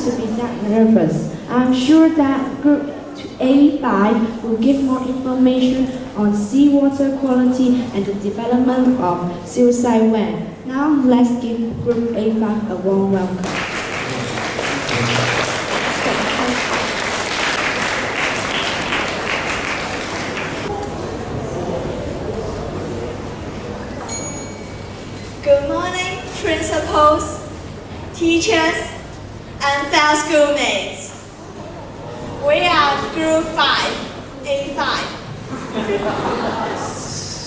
to be that nervous. I'm sure that Group A5 will give more information on seawater quality and the development of suicide well. Now let's give Group A5 a warm welcome. Good morning, principals, teachers, and fellow schoolmates. We are Group 5, A5.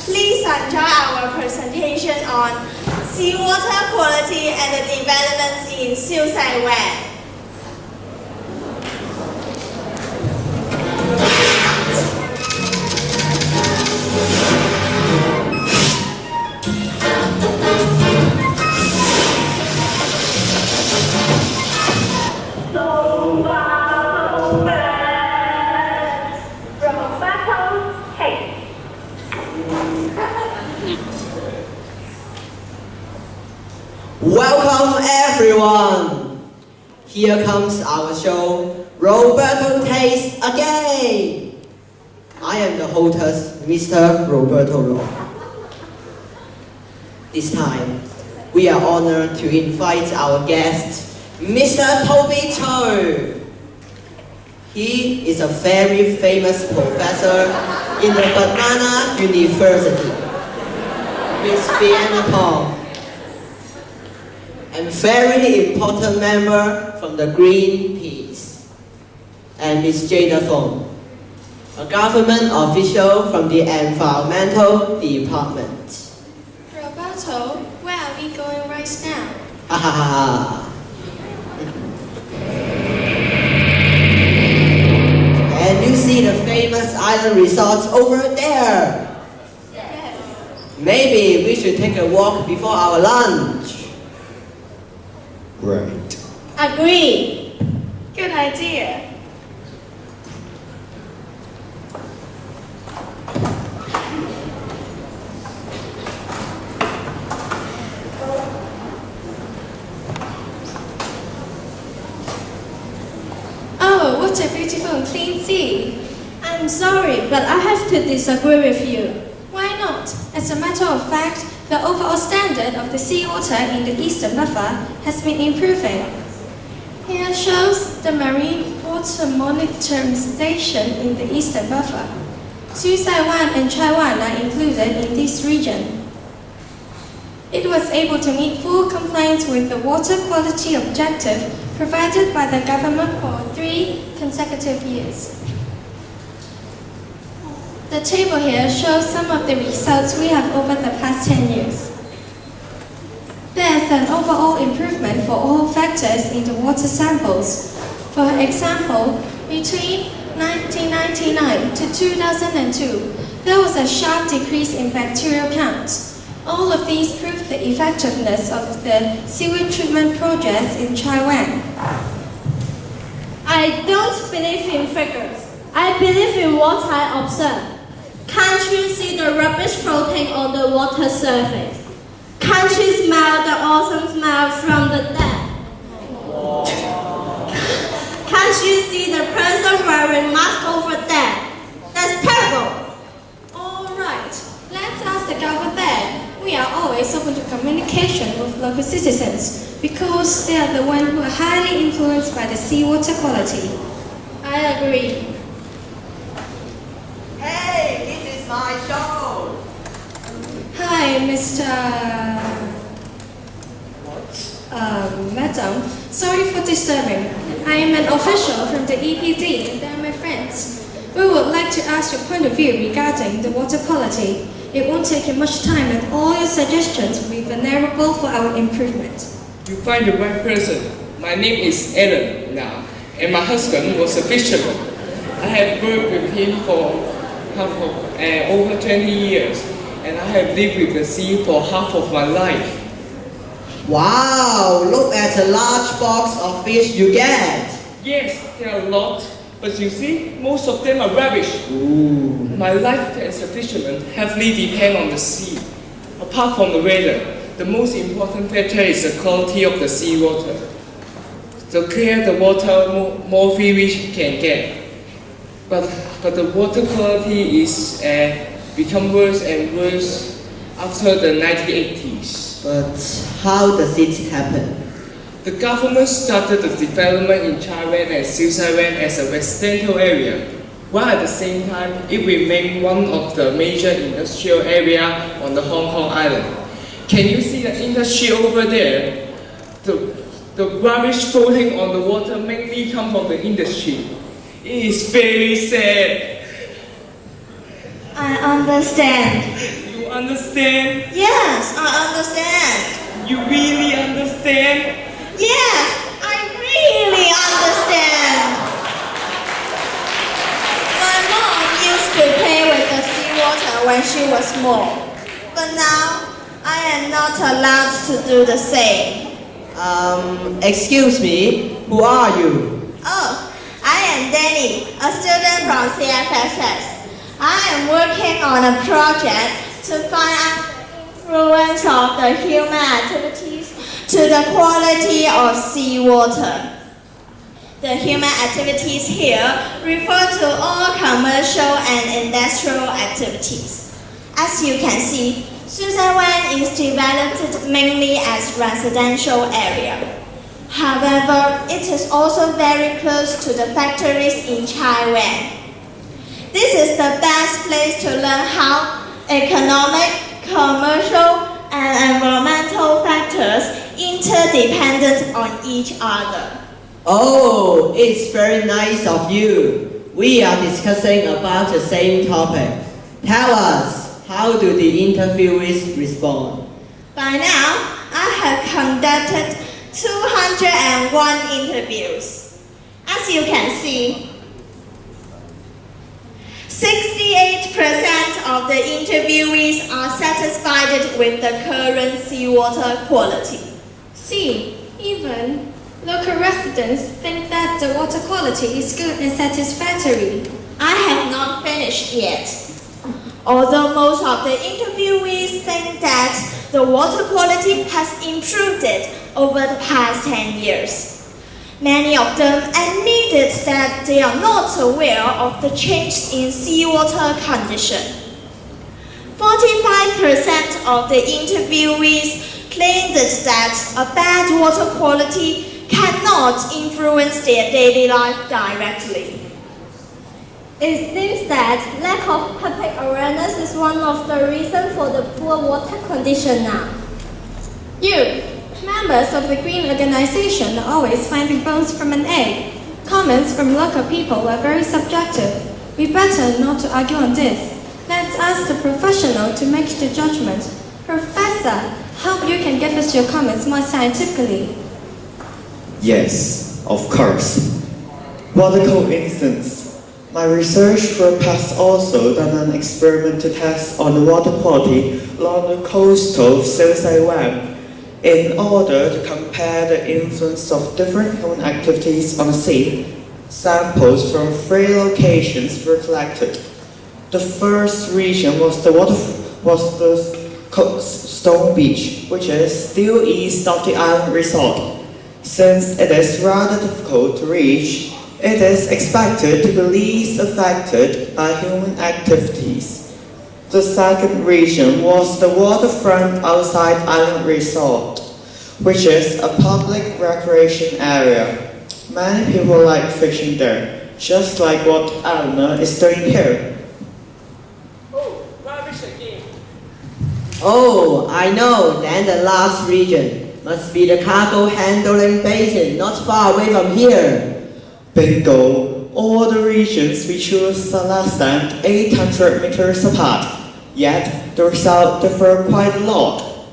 Please enjoy our presentation on seawater quality and the developments in suicide well. Welcome everyone! Here comes our show, Roberto Taste Again! I am the hostess, Mr. Roberto Lo. This time, we are honored to invite our guest, Mr. Toby Cho. He is a very famous professor in the Banana University. Miss Vienna Tong. And very important member from the Greenpeace, and Ms. Jada Thong, a government official from the Environmental Department. Roberto, where are we going right now? Ha ha ha. And you see the famous island resorts over there. Yes. Maybe we should take a walk before our lunch. Right. Agree. Good idea. Oh, what a beautiful and clean sea. I'm sorry, but I have to disagree with you. Why not? As a matter of fact, the overall standard of the seawater in the Eastern Buffer has been improving. Here shows the Marine Water Monitoring Station in the Eastern Buffer. Suicide Wan and Chai Wan are included in this region. It was able to meet full compliance with the water quality objective provided by the government for 3 consecutive years. The table here shows some of the results we have over the past 10 years. There's an overall improvement for all factors in the water samples. For example, between 1999 to 2002, there was a sharp decrease in bacterial counts. All of these prove the effectiveness of the sewage treatment projects in Chai Wan. I don't believe in figures. I believe in what I observe. Can't you see the rubbish floating on the water surface? Can't you smell the awesome smell from the depth? Can't you see the person wearing mask over there? That's terrible. All right, let's ask the guy over there. We are always open to communication with local citizens because they are the ones who are highly influenced by the seawater quality. I agree. Hey, this is my show! Hi, Mr. Madam. Sorry for disturbing. I am an official from the EPD and they are my friends. We would like to ask your point of view regarding the water quality. It won't take you much time and all your suggestions will be vulnerable for our improvement. You find the right person. My name is Alan now, and my husband was a fisherman. I have worked with him for over 20 years, and I have lived with the sea for half of my life. Wow, look at the large box of fish you get. Yes, there are a lot, but you see, most of them are rubbish. Ooh. My life as a fisherman heavily depends on the sea. Apart from the weather, the most important factor is the quality of the seawater. to clear the water more fish can get. But the water quality is become worse and worse after the 1980s. But how does it happen? The government started the development in Chai Wan and Siu Sai Wan as a residential area, while at the same time it remained one of the major industrial areas on the Hong Kong island. Can you see the industry over there? The rubbish floating on the water mainly come from the industry. It is very sad. I understand. You understand? Yes, I understand. You really understand? Yes, I really understand. My mom used to play with the seawater when she was small, but now I am not allowed to do the same. Excuse me, who are you? Oh, I am Danny, a student from CFSS. I am working on a project to find out the influence of the human activities to the quality of seawater. The human activities here refer to all commercial and industrial activities. As you can see, Siu Sai Wan is developed mainly as residential area. However, it is also very close to the factories in Chai Wan. This is the best place to learn how economic, commercial, and environmental factors interdependent on each other. Oh, it's very nice of you. We are discussing about the same topic. Tell us, how do the interviewees respond? By now, I have conducted 201 interviews. As you can see, 68% of the interviewees are satisfied with the current seawater quality. See, even local residents think that the water quality is good and satisfactory. I have not finished yet. Although most of the interviewees think that the water quality has improved over the past 10 years. Many of them admitted that they are not aware of the change in seawater condition. 45% of the interviewees claimed that a bad water quality cannot influence their daily life directly. It seems that lack of public awareness is one of the reasons for the poor water condition now. You, members of the Green Organization, are always finding bones from an egg. Comments from local people are very subjective. We better not to argue on this. Let's ask the professional to make the judgment. Professor, hope you can give us your comments more scientifically. Yes, of course. What a coincidence. My research group has also done an experimental test on the water quality along the coast of Siu Sai Wan in order to compare the influence of different human activities on the sea. Samples from 3 locations were collected. The first region was the Stone Beach, which is still east of the island resort. Since it is rather difficult to reach, it is expected to be least affected by human activities. The second region was the waterfront outside Island Resort, which is a public recreation area. Many people like fishing there, just like what Eleanor is doing here. Oh, rubbish again. Oh, I know. Then the last region must be the cargo handling basin, not far away from here. Bingo! All the regions we choose are less than 800 meters apart, yet the results differ quite a lot.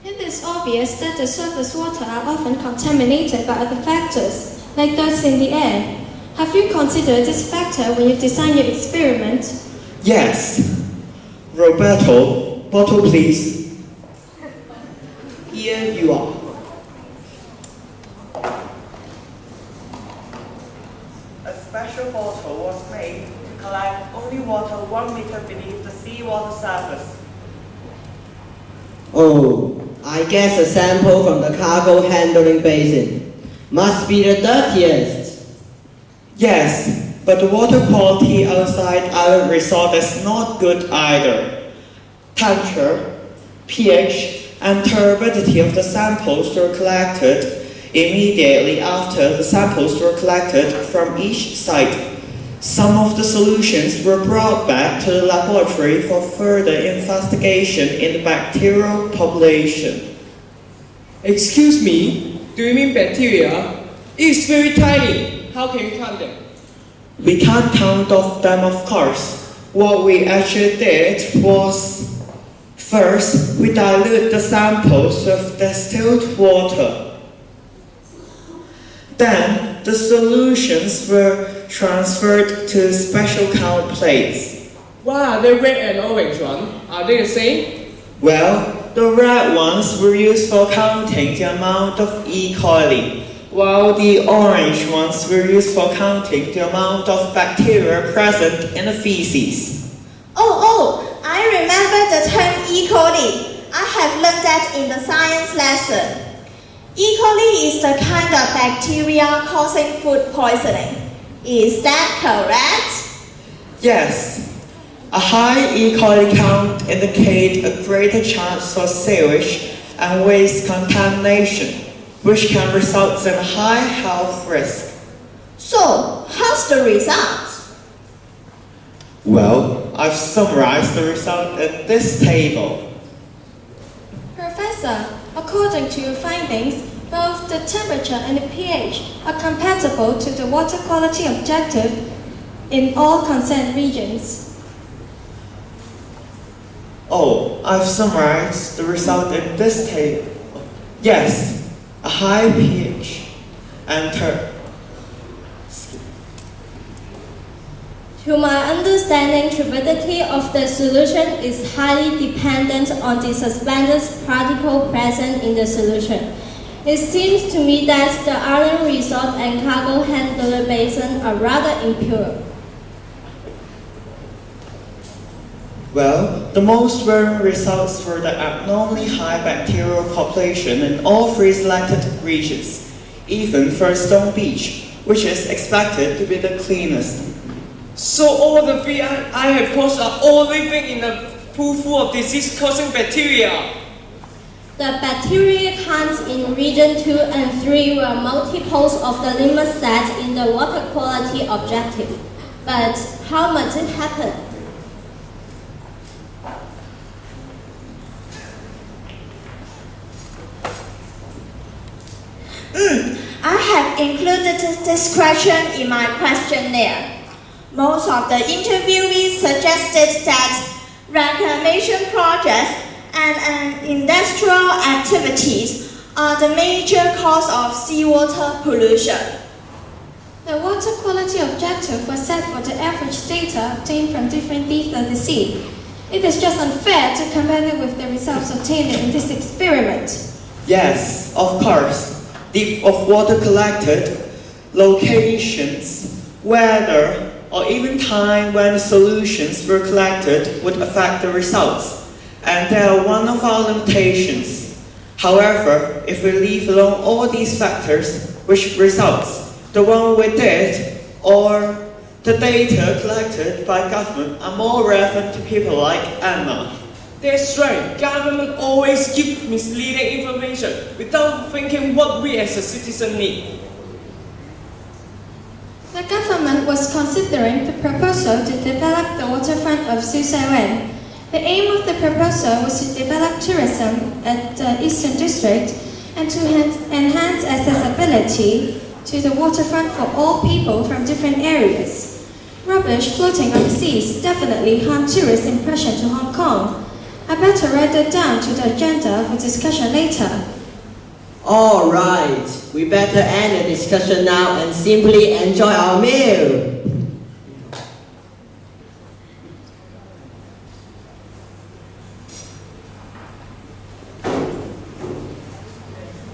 It is obvious that the surface water are often contaminated by other factors, like dust in the air. Have you considered this factor when you design your experiment? Yes. Roberto, bottle please. Here you are. A special bottle was made to collect only water 1 meter beneath the seawater surface. Oh, I guess a sample from the cargo handling basin. Must be the dirtiest. Yes, but the water quality outside our resort is not good either. Temperature, pH, and turbidity of the samples were collected immediately after the samples were collected from each site. Some of the solutions were brought back to the laboratory for further investigation in the bacterial population. Excuse me, do you mean bacteria? It's very tiny. How can you count them? We can't count of them, of course. What we actually did was, first, we dilute the samples with distilled water. Then, the solutions were transferred to special count plates. Why are they red and orange one? Are they the same? Well, the red ones were used for counting the amount of E. coli, while the orange ones were used for counting the amount of bacteria present in the feces. Oh, I remember the term E. coli. I have learned that in the science lesson. E. coli is the kind of bacteria causing food poisoning. Is that correct? Yes. A high E. coli count indicates a greater chance for sewage and waste contamination, which can result in a high health risk. So, how's the result? Well, I've summarized the result in this table. Professor, according to your findings, both the temperature and the pH are compatible to the water quality objective in all concerned regions. Oh, I've summarized the result in this table. Yes, a high pH and To my understanding, turbidity of the solution is highly dependent on the suspended particle present in the solution. It seems to me that the island resort and cargo handler basin are rather impure. Well, the most worrying results were the abnormally high bacterial population in all three selected regions, even for Stone Beach, which is expected to be the cleanest. So all the three I have caused are all living in a pool full of disease-causing bacteria. The bacteria counts in region 2 and 3 were multiples of the limit set in the water quality objective. But how much it happen? I have included this question in my questionnaire. Most of the interviewees suggested that reclamation projects and industrial activities are the major cause of seawater pollution. The water quality objective was set for the average data obtained from different depths of the sea. It is just unfair to compare it with the results obtained in this experiment. Yes, of course. Depth of water collected, locations, weather, or even time when the solutions were collected would affect the results, and they are one of our limitations. However, if we leave alone all these factors, which results, the one we did, or the data collected by government are more relevant to people like Emma. That's right, government always gives misleading information without thinking what we as a citizen need. The government was considering the proposal to develop the waterfront of Susaiwan. The aim of the proposal was to develop tourism at the Eastern District and to enhance accessibility to the waterfront for all people from different areas. Rubbish floating on the seas definitely harm tourist impression to Hong Kong. I better write that down to the agenda for discussion later. All right, we better end the discussion now and simply enjoy our meal.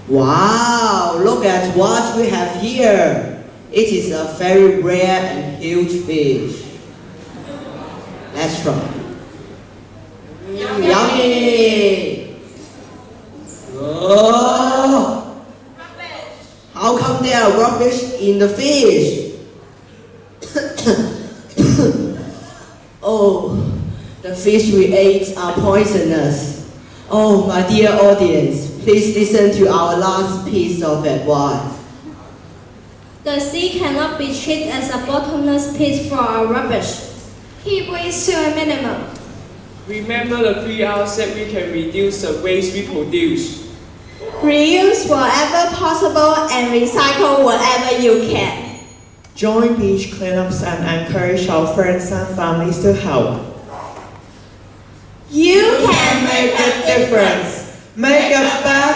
Wow, look at what we have here. It is a very rare and huge fish. Let's try. Yummy! Oh. How How come there are rubbish in the fish? Oh, the fish we ate are poisonous. Oh, my dear audience, please listen to our last piece of advice. The sea cannot be treated as a bottomless pit for our rubbish. Keep waste to a minimum. Remember the 3 R's that we can reduce the waste we produce. Reuse wherever possible and recycle wherever you can. Join beach cleanups and encourage our friends and families to help. You Can make a difference. Make a better